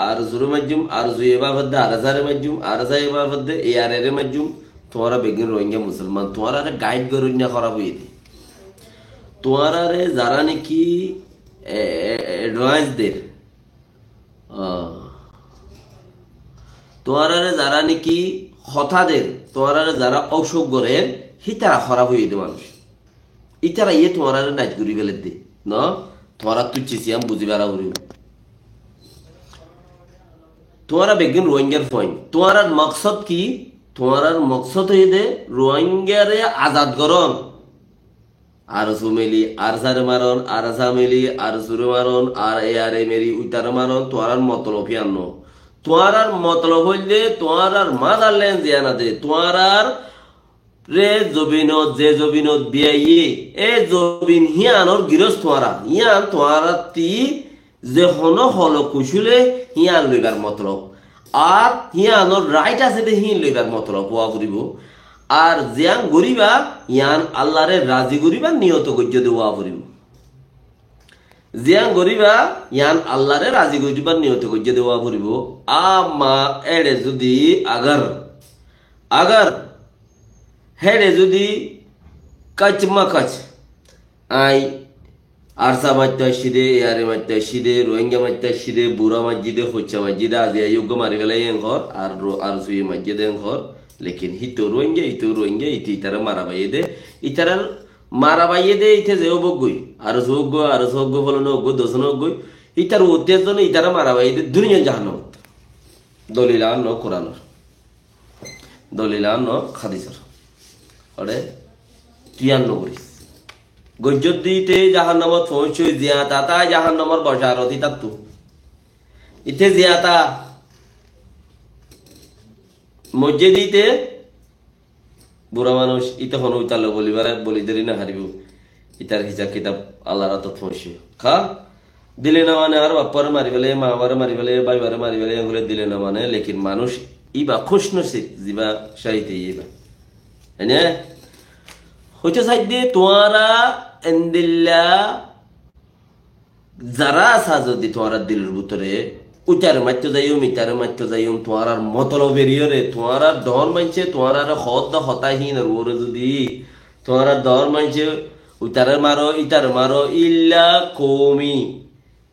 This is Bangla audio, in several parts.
আরজুর মাধ্যম আরজু এবার ফদ্দে আরজারের মাধ্যম আরজা এবার ফদ্দে এ আর এর মাধ্যম তোমারা বেগিন রোহিঙ্গা মুসলমান তোমারা গাইড করুন না খারাপ হয়ে দি তোমারা যারা নাকি অ্যাডভান্সদের তোমারা যারা নাকি হঠাদের তোমারা যারা অসুখের হিতারা খারাপ হয়ে দে মানুষ ইতারা ইয়ে তোমারা নাচ ঘুরি ফেলে দে ন তোমারা তুচ্ছিছি আমি বুঝি বেড়া করি তোমারা বেগিন রোহিঙ্গার পয়েন্ট তোমার মকসদ কি তোমার মকসদ হয়ে দে রোহিঙ্গারে আজাদ করন আর সুমেলি আর সারে মারন আর সামেলি আর সুরে মারন আর এ আর এ মেরি উইতারে মারন তোমার মতলব আনো তোমার মতলব হইলে তোমার মাদারল্যান্ড জিয়ানা দে তোমার রে জবিনত যে জবিনত বিয়াইয়ে এ জবিন হিয়ানোর গিরস তোমারা ইয়ান তোমারা তি যে হন হল কুশুলে হিয়ান লইবার মতলব আর হিয়ানোর রাইট আছে দে হিন লইবার মতলব হওয়া করিব আর জিয়ান গরিবা ইয়ান আল্লাহরে রাজি গরিবা নিয়ত গজ্য দেওয়া করিব জিয়ান গরিবা ইয়ান আল্লাহরে রাজি গরিবা নিয়ত গজ্য দেওয়া করিব আমা এড়ে যদি আগার হেডে যদি কাচমা কাচ আই আরসা মারতে আসিদে এয়ারে মারতে আসিদে রোহিঙ্গা মারতে আসিদে বুড়া মসজিদে হচ্ছা মসজিদে আজ যোগ্য মারি গেলে ঘর আর সুই মসজিদে ঘর লেকিন হিতো রোহিঙ্গা ইতি ইতারা মারা বাইয়ে দে ইতারার মারা বাইয়ে দে ইতে যে অবগই আর সৌগ্য ফলন অজ্ঞ দোষণ অজ্ঞই ইতার উত্তেজন ইতারা মারা বাইয়ে দে দুনিয়া জাহান্ন দলিলা ন কোরআনর দলিলা ন খাদিসর ওরে তুইয়ান্ন করিস গজ্জত দিতে জাহান নামত পৌঁছই জিয়াতা তা জাহান নামর বসারতি তাত্তু ইতে জিয়াতা মসজিদিতে বুড়া মানুষ ইতে হন উতালো বলি দেরি না হারিব ইতার হিসাব কিতাব আল্লাহ রাত পৌঁছে খা দিলে না মানে আর বাপ্পারে মারি ফেলে মামারে মারি ফেলে বাইবারে মারি ফেলে এগুলো দিলে না মানে লেকিন মানুষ ইবা খুশ নসিব জিবা সাহিতে ইবা হ্যাঁ হইতে চাইদে তোমারা এন্দিল্লা যারা আসা যদি তোমার দিলের ভিতরে উটার মাত্য যাইম ইটার মাত্য যাইম তোমার মতলব বেরিয়ে তোমার ডর মানছে তোমার হত হতাহীন ওরে যদি তোমার ডর মানছে উটারে মারো ইটার মারো ইল্লা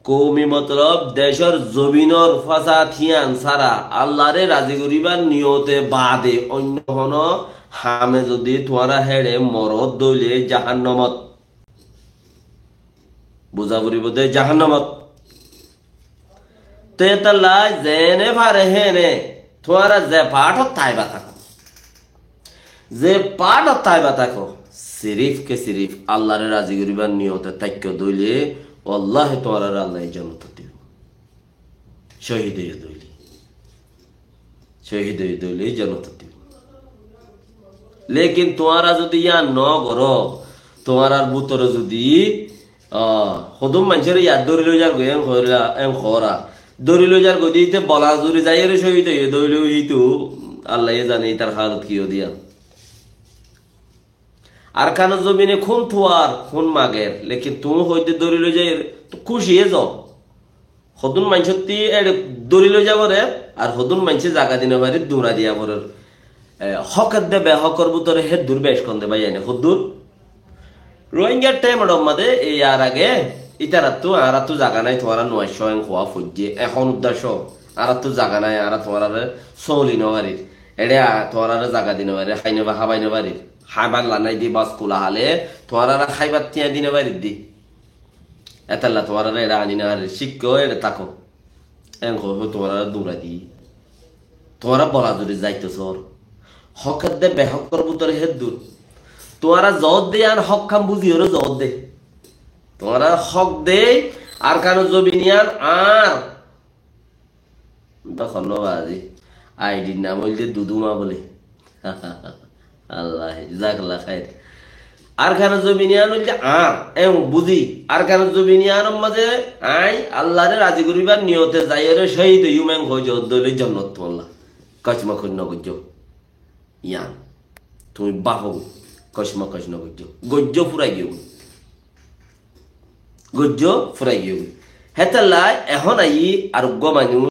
কৌমি মতলব দেশের জমিনর ফাঁসা থিয়ান সারা আল্লাহরে রাজি করিবার নিয়তে বাদে অন্য হন হামে যদি তোমারা হেড়ে মরদ দইলে জাহান্নামত বুঝা পড়িব দে জাহান্নামত তেতলা জেনে পারে হেনে তোমারা যে পাঠত তাইবা থাকো সিরিফ আল্লাহরে রাজি করিবার নিয়তে তাক্য দইলে আল্লাহ তোমার আল্লাহ জান্নাত দিব শহীদ দইলে জান্নাত দিব লেকিন তোমারা যদি ইয়া ন করো তোমার আর বুতরে যদি হদম মানুষের ইয়াদ দৌড়ি লই যার এম খরা দৌড়ি লই যার গদিতে বলা জুড়ি যাই রে শহীদ হয়ে দৌড়িলেও হিতু আল্লাহ জানে তার হালত কিও দিয়া আর কানো জমিনে খুন থুয়ার খুন মাগের লেকিন তুমি হইতে দৌড়ি লই যাই খুশি যাও হদুন মানুষটি দৌড়ি লই যাব রে আর হদুন মানুষে জাগা দিনে পারে দৌড়া দিয়া পরে হকের দে বেহকর বুতরে হে দূর বেশ কন দে ভাই এনে হুদ্দুর রোহিঙ্গার টাইম মধ্যে এই আর আগে ইতারা তো আর তো জাগা নাই তোমার 900 খোয়া ফুজে এখন উদ্দেশ্য আর তো জাগা নাই আর তোমার চলি নবারি এড়ে তোমার জাগা দিনে পারে খাইনে বা খাবাইনে পারি খাইবার লানাই দি বাস কুলা হালে তোমার খাইবার তিয়া দিনে পারি দি এতাল্লা তোমার এরা আনি না শিক্ষ এড়ে তাকো এন তোমার দৌড়া দি তোমার বলা যদি যাইতো সর হকের দে বেহকর বুতরে হে দূর তোমারা জত দে আর হক খাম বুঝি ওরে জত দে তোমারা হক দে আর কারো জবিনিয়ান আর তখন বাজি আইডির নাম হইলে দুদুমা বলে আল্লাহ জাকলা খাই আর কারো জবিনিয়ান হইলে আর এম বুঝি আর কারো জবিনিয়ানের মাঝে আই আল্লাহরে রাজি করিবার নিয়তে যাই রে শহীদ ইউমেন হয়ে যাও দলে জন্নত তোমরা কচমা খন্য গজ্জ ইয়ান তুমি বাহু কসমা কষ্ণ গজ্জ ফুরাই গিয়ে হেতাল্লাই এখন আই আরোগ্য মানুষ